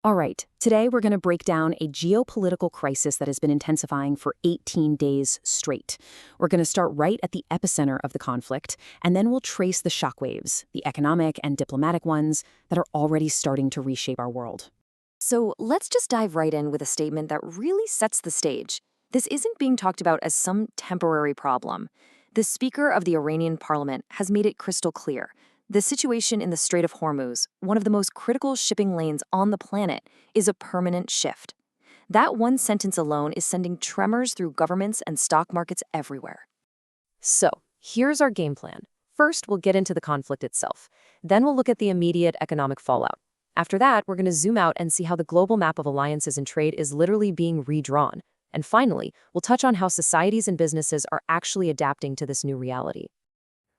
All right, today we're going to break down a geopolitical crisis that has been intensifying for 18 days straight. We're going to start right at the epicenter of the conflict, and then we'll trace the shockwaves, the economic and diplomatic ones, that are already starting to reshape our world. So let's just dive right in with a statement that really sets the stage. This isn't being talked about as some temporary problem. The Speaker of the Iranian parliament has made it crystal clear. The situation in the Strait of Hormuz, one of the most critical shipping lanes on the planet, is a permanent shift. That one sentence alone is sending tremors through governments and stock markets everywhere. So, here's our game plan. First, we'll get into the conflict itself. Then we'll look at the immediate economic fallout. After that, we're going to zoom out and see how the global map of alliances and trade is literally being redrawn. And finally, we'll touch on how societies and businesses are actually adapting to this new reality.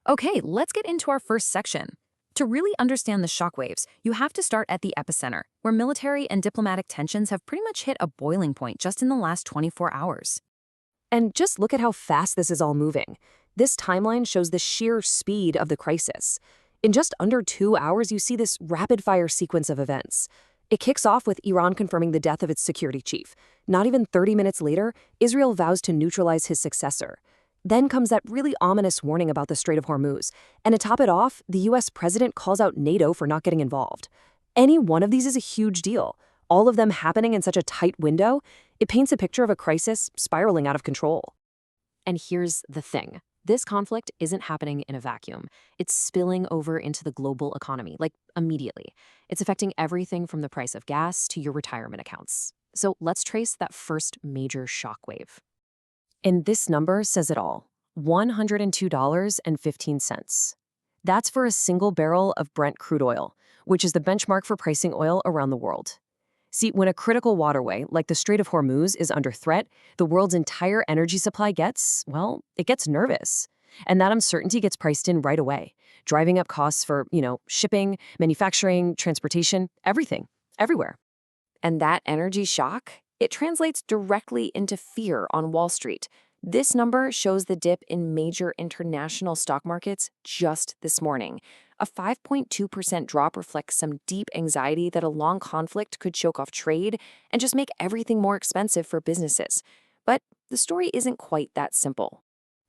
Okay, let's get into our first section. To really understand the shockwaves, you have to start at the epicenter, where military and diplomatic tensions have pretty much hit a boiling point just in the last 24 hours. And just look at how fast this is all moving. This timeline shows the sheer speed of the crisis. In just under 2 hours, you see this rapid-fire sequence of events. It kicks off with Iran confirming the death of its security chief. Not even 30 minutes later, Israel vows to neutralize his successor. Then comes that really ominous warning about the Strait of Hormuz. And to top it off, the US president calls out NATO for not getting involved. Any one of these is a huge deal. All of them happening in such a tight window, it paints a picture of a crisis spiraling out of control. And here's the thing. This conflict isn't happening in a vacuum. It's spilling over into the global economy, like immediately. It's affecting everything from the price of gas to your retirement accounts. So let's trace that first major shockwave. And this number says it all, $102.15. That's for a single barrel of Brent crude oil, which is the benchmark for pricing oil around the world. See, when a critical waterway, like the Strait of Hormuz, is under threat, the world's entire energy supply gets nervous. And that uncertainty gets priced in right away, driving up costs for, shipping, manufacturing, transportation, everything, everywhere. And that energy shock, it translates directly into fear on Wall Street. This number shows the dip in major international stock markets just this morning. A 5.2% drop reflects some deep anxiety that a long conflict could choke off trade and just make everything more expensive for businesses. But the story isn't quite that simple.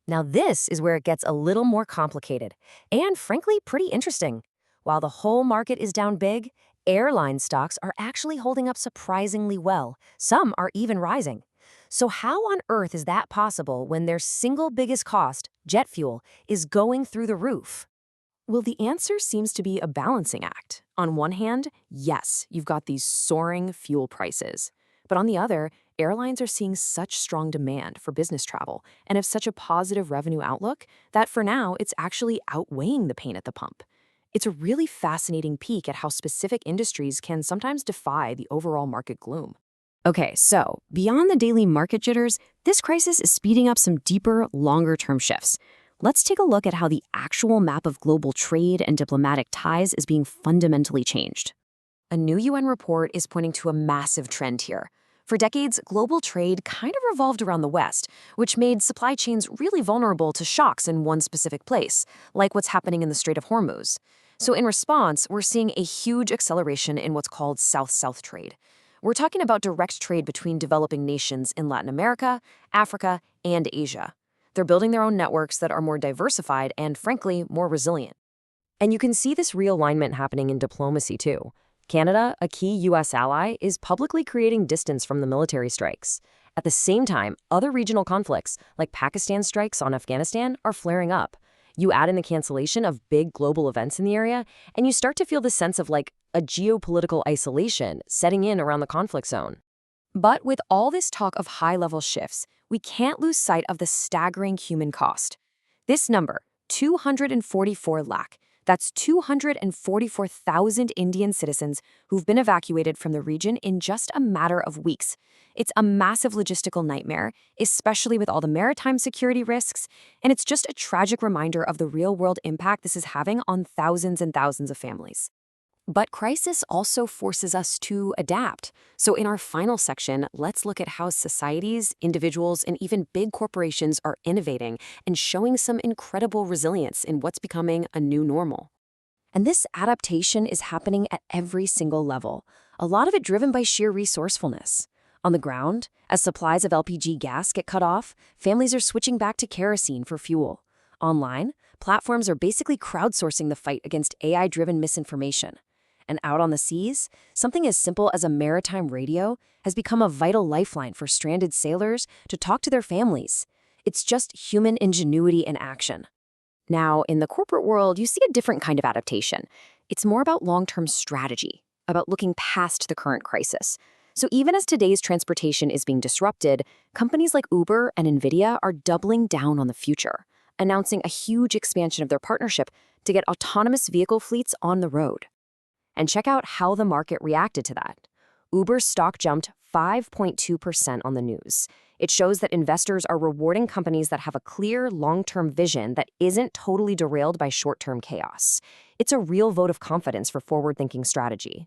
Now this is where it gets a little more complicated and frankly pretty interesting. While the whole market is down big, airline stocks are actually holding up surprisingly well. Some are even rising. So how on earth is that possible when their single biggest cost, jet fuel, is going through the roof? Well, the answer seems to be a balancing act. On one hand, yes, you've got these soaring fuel prices. But on the other, airlines are seeing such strong demand for business travel and have such a positive revenue outlook that for now, it's actually outweighing the pain at the pump. It's a really fascinating peek at how specific industries can sometimes defy the overall market gloom. Okay, so beyond the daily market jitters, this crisis is speeding up some deeper, longer-term shifts. Let's take a look at how the actual map of global trade and diplomatic ties is being fundamentally changed. A new UN report is pointing to a massive trend here. For decades, global trade kind of revolved around the West, which made supply chains really vulnerable to shocks in one specific place, like what's happening in the Strait of Hormuz. So in response, we're seeing a huge acceleration in what's called South-South trade. We're talking about direct trade between developing nations in Latin America, Africa, and Asia. They're building their own networks that are more diversified and, frankly, more resilient. And you can see this realignment happening in diplomacy too. Canada, a key U.S. ally, is publicly creating distance from the military strikes. At the same time, other regional conflicts, like Pakistan's strikes on Afghanistan, are flaring up. You add in the cancellation of big global events in the area, and you start to feel the sense of a geopolitical isolation setting in around the conflict zone. But with all this talk of high-level shifts, we can't lose sight of the staggering human cost. This number, 244 lakh, that's 244,000 Indian citizens who've been evacuated from the region in just a matter of weeks. It's a massive logistical nightmare, especially with all the maritime security risks, and it's just a tragic reminder of the real-world impact this is having on thousands and thousands of families. But crisis also forces us to adapt. So in our final section, let's look at how societies, individuals, and even big corporations are innovating and showing some incredible resilience in what's becoming a new normal. And this adaptation is happening at every single level. a lot of it driven by sheer resourcefulness. On the ground, as supplies of LPG gas get cut off, families are switching back to kerosene for fuel. Online, platforms are basically crowdsourcing the fight against AI-driven misinformation. And out on the seas, something as simple as a maritime radio has become a vital lifeline for stranded sailors to talk to their families. It's just human ingenuity in action. Now, in the corporate world, you see a different kind of adaptation. It's more about long-term strategy, about looking past the current crisis. So even as today's transportation is being disrupted, companies like Uber and NVIDIA are doubling down on the future, announcing a huge expansion of their partnership to get autonomous vehicle fleets on the road. And check out how the market reacted to that. Uber's stock jumped 5.2% on the news. It shows that investors are rewarding companies that have a clear long-term vision that isn't totally derailed by short-term chaos. It's a real vote of confidence for forward-thinking strategy.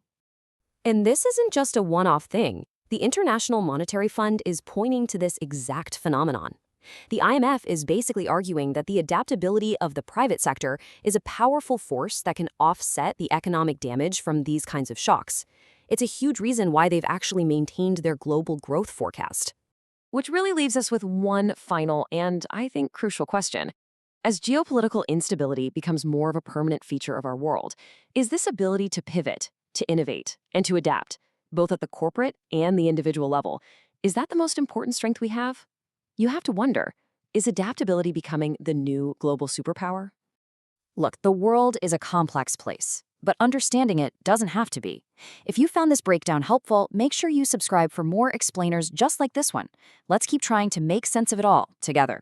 And this isn't just a one-off thing. The International Monetary Fund is pointing to this exact phenomenon. The IMF is basically arguing that the adaptability of the private sector is a powerful force that can offset the economic damage from these kinds of shocks. It's a huge reason why they've actually maintained their global growth forecast. Which really leaves us with one final and, I think, crucial question. As geopolitical instability becomes more of a permanent feature of our world, is this ability to pivot, to innovate, and to adapt, both at the corporate and the individual level, is that the most important strength we have? You have to wonder, is adaptability becoming the new global superpower? Look, the world is a complex place, but understanding it doesn't have to be. If you found this breakdown helpful, make sure you subscribe for more explainers just like this one. Let's keep trying to make sense of it all together.